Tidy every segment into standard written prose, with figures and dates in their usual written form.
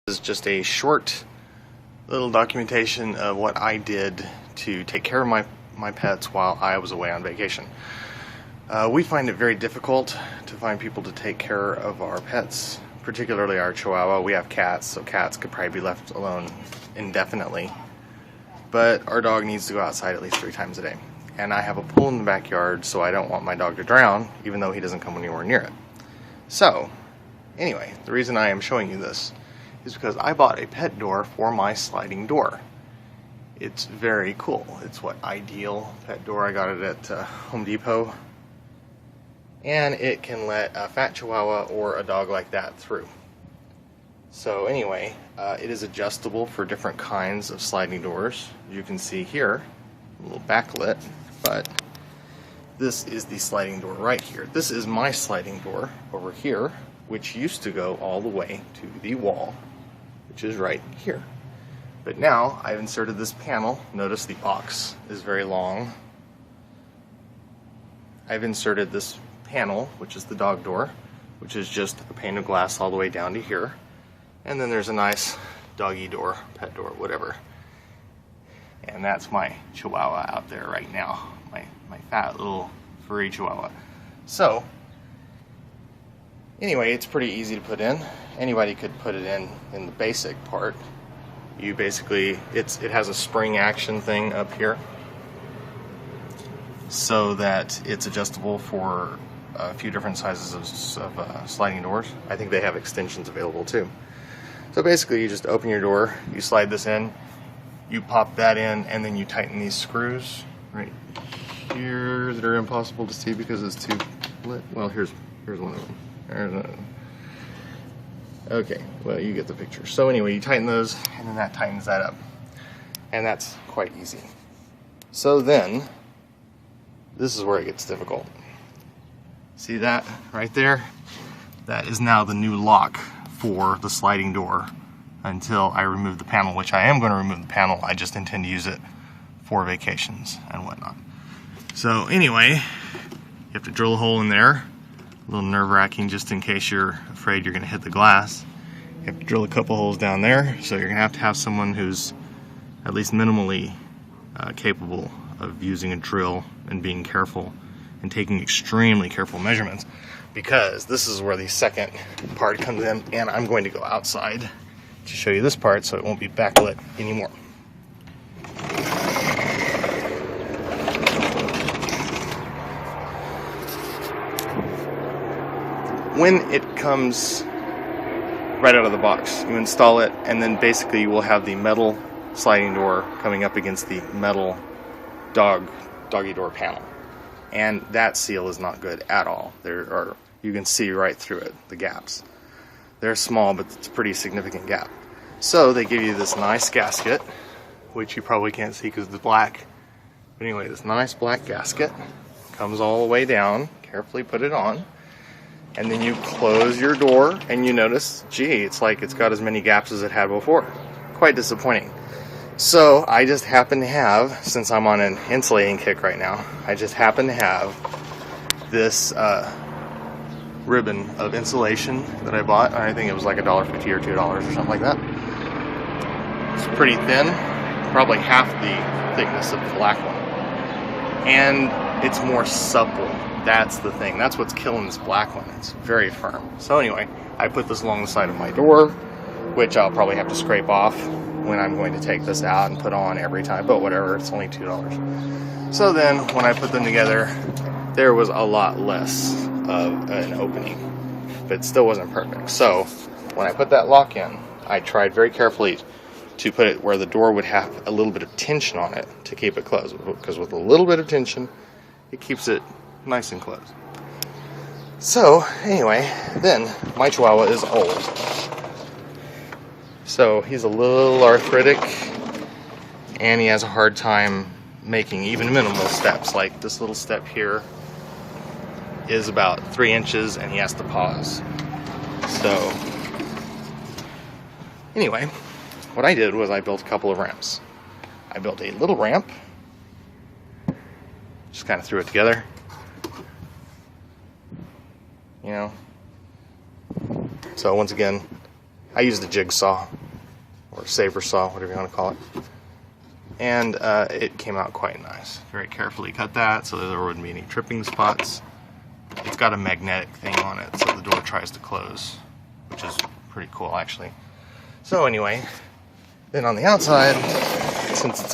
Is just a short little documentation of what I did to take care of my pets while I was away on vacation. We find it very difficult to find people to take care of our pets, particularly our Chihuahua. We have cats, so cats could probably be left alone indefinitely. But our dog needs to go outside at least 3 times a day. And I have a pool in the backyard, so I don't want my dog to drown, even though he doesn't come anywhere near it. So, anyway, the reason I am showing you this is because I bought a pet door for my sliding door. It's very cool. It's what Ideal pet door. I got it at Home Depot. And it can let a fat Chihuahua or a dog like that through. So anyway, it is adjustable for different kinds of sliding doors. You can see here, a little backlit, but this is the sliding door right here. This is my sliding door over here, which used to go all the way to the wall, which is right here. But now I've inserted this panel. Notice the box is very long. I've inserted this panel, which is the dog door, which is just a pane of glass all the way down to here. And then there's a nice doggy door, pet door, whatever. And that's my Chihuahua out there right now. My fat little furry Chihuahua. So, anyway, it's pretty easy to put in. Anybody could put it in the basic part. You basically, it has a spring action thing up here so that it's adjustable for a few different sizes of sliding doors. I think they have extensions available too. So basically you just open your door, you slide this in, you pop that in, and then you tighten these screws right here that are impossible to see because it's too lit. Well, here's one of them. There's another one. Okay, well, you get the picture. So anyway, you tighten those, and then that tightens that up. And that's quite easy. So then, this is where it gets difficult. See that right there? That is now the new lock for the sliding door until I remove the panel, which I am going to remove the panel. I just intend to use it for vacations and whatnot. So anyway, you have to drill a hole in there. A little nerve-wracking just in case you're afraid you're going to hit the glass. You have to drill a couple holes down there, so you're going to have someone who's at least minimally capable of using a drill and being careful and taking extremely careful measurements, because this is where the second part comes in, and I'm going to go outside to show you this part so it won't be backlit anymore. When it comes right out of the box, you install it, and then basically you will have the metal sliding door coming up against the metal doggy door panel. And that seal is not good at all. You can see right through it, the gaps. They're small, but it's a pretty significant gap. So they give you this nice gasket, which you probably can't see because it's black. But anyway, this nice black gasket comes all the way down. Carefully put it on. And then you close your door, and you notice, gee, it's like it's got as many gaps as it had before. Quite disappointing. So I just happen to have, since I'm on an insulating kick right now, I just happen to have this ribbon of insulation that I bought. I think it was like $1.50 or $2 or something like that. It's pretty thin, probably half the thickness of the black one. And it's more supple. That's the thing. That's what's killing this black one. It's very firm. So anyway, I put this along the side of my door, which I'll probably have to scrape off when I'm going to take this out and put on every time, but whatever, it's only $2. So then when I put them together, there was a lot less of an opening, but it still wasn't perfect. So when I put that lock in, I tried very carefully to put it where the door would have a little bit of tension on it to keep it closed, because with a little bit of tension, it keeps it nice and closed. So anyway, then my Chihuahua is old. So he's a little arthritic, and he has a hard time making even minimal steps. Like this little step here is about 3 inches, and he has to pause. So anyway, what I did was I built a couple of ramps. I built a little ramp, just kind of threw it together, you know. So once again, I used a jigsaw or saber saw, whatever you want to call it, and it came out quite nice. Very carefully cut that so that there wouldn't be any tripping spots. It's got a magnetic thing on it so the door tries to close, which is pretty cool actually. So anyway, then on the outside, since it's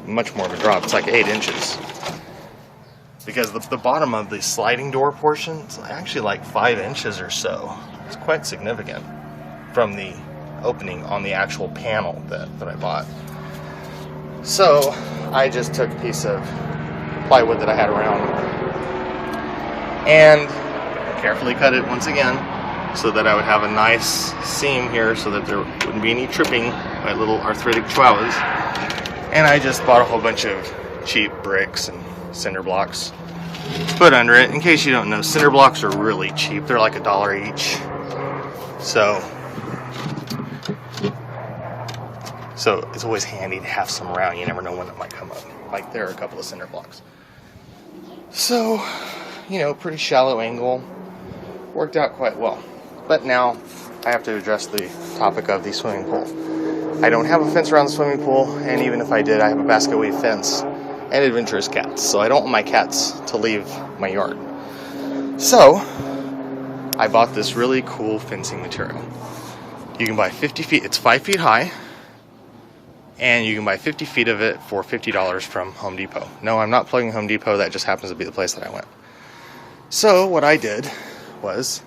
much more of a drop, it's like 8 inches. Because the bottom of the sliding door portion is actually like 5 inches or so. It's quite significant from the opening on the actual panel that I bought. So I just took a piece of plywood that I had around and carefully cut it once again so that I would have a nice seam here so that there wouldn't be any tripping by little arthritic chihuahuas. And I just bought a whole bunch of cheap bricks and cinder blocks to put under it. In case you don't know, cinder blocks are really cheap. They're like $1 each. So it's always handy to have some around. You never know when it might come up. Like there are a couple of cinder blocks. So, you know, pretty shallow angle. Worked out quite well. But now I have to address the topic of the swimming pool. I don't have a fence around the swimming pool, and even if I did, I have a basket weave fence and adventurous cats, so I don't want my cats to leave my yard. So I bought this really cool fencing material. You can buy 50 feet, it's 5 feet high, and you can buy 50 feet of it for $50 from Home Depot. No, I'm not plugging Home Depot, that just happens to be the place that I went. So what I did was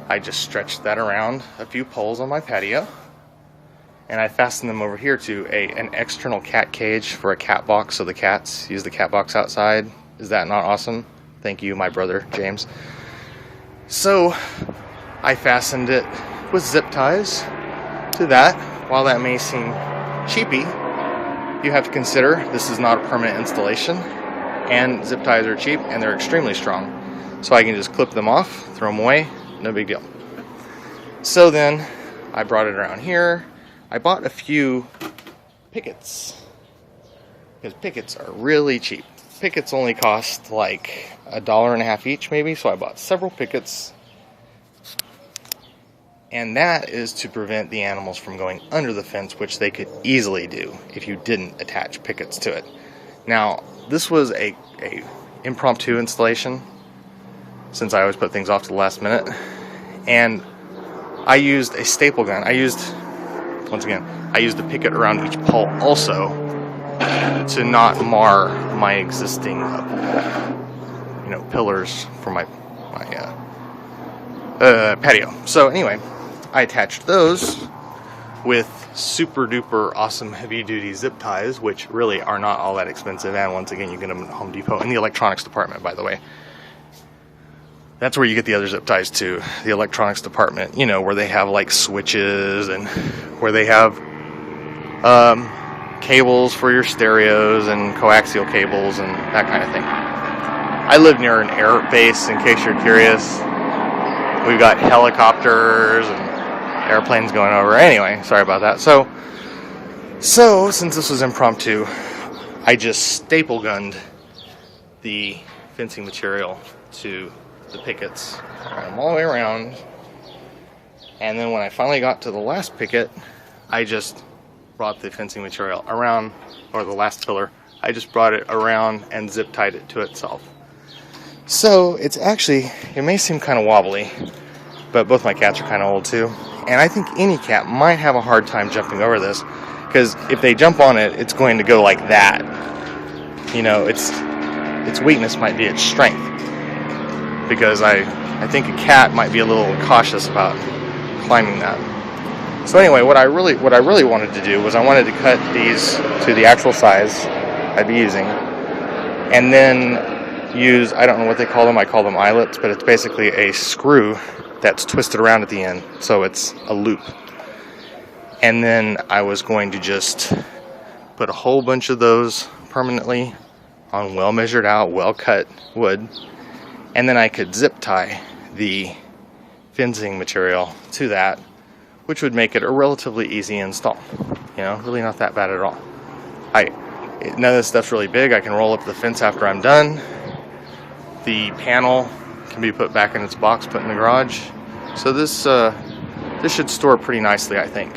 I just stretched that around a few poles on my patio, and I fastened them over here to an external cat cage for a cat box, so the cats use the cat box outside. Is that not awesome? Thank you, my brother, James. So I fastened it with zip ties to that. While that may seem cheapy, you have to consider this is not a permanent installation, and zip ties are cheap and they're extremely strong. So I can just clip them off, throw them away, no big deal. So then I brought it around here. I bought a few pickets, because pickets are really cheap. Pickets only cost like $1.50 each maybe, so I bought several pickets. And that is to prevent the animals from going under the fence, which they could easily do if you didn't attach pickets to it. Now, this was a impromptu installation, since I always put things off to the last minute. And I used a staple gun. I used a picket around each pole also to not mar my existing, pillars for my patio. So anyway, I attached those with super duper awesome heavy duty zip ties, which really are not all that expensive. And once again, you get them at Home Depot in the electronics department, by the way. That's where you get the other zip ties to, the electronics department, where they have like switches and where they have cables for your stereos and coaxial cables and that kind of thing. I live near an air base, in case you're curious. We've got helicopters and airplanes going over. Anyway, sorry about that. So since this was impromptu, I just staple gunned the fencing material to the pickets, ran them all the way around, and then when I finally got to the last picket, I just brought the fencing material around, or the last pillar, I just brought it around and zip tied it to itself. So it may seem kind of wobbly, but both my cats are kind of old too, and I think any cat might have a hard time jumping over this, because if they jump on it, it's going to go like that. Its weakness might be its strength, because I think a cat might be a little cautious about climbing that. So anyway, what I really wanted to do was I wanted to cut these to the actual size I'd be using, and then use, I don't know what they call them, I call them eyelets, but it's basically a screw that's twisted around at the end, so it's a loop. And then I was going to just put a whole bunch of those permanently on well measured out, well cut wood, and then I could zip tie the fencing material to that, which would make it a relatively easy install. Really not that bad at all. None of this stuff's really big. I can roll up the fence after I'm done. The panel can be put back in its box, put in the garage. So this this should store pretty nicely, I think.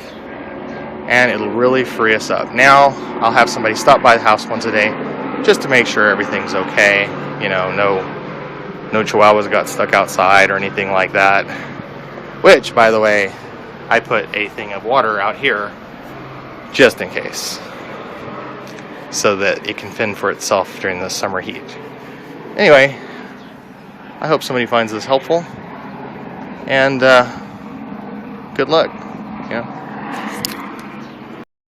And it'll really free us up. Now, I'll have somebody stop by the house once a day just to make sure everything's okay. You know, no chihuahuas got stuck outside or anything like that. Which, by the way, I put a thing of water out here just in case, so that it can fend for itself during the summer heat. Anyway, I hope somebody finds this helpful, and good luck. You know.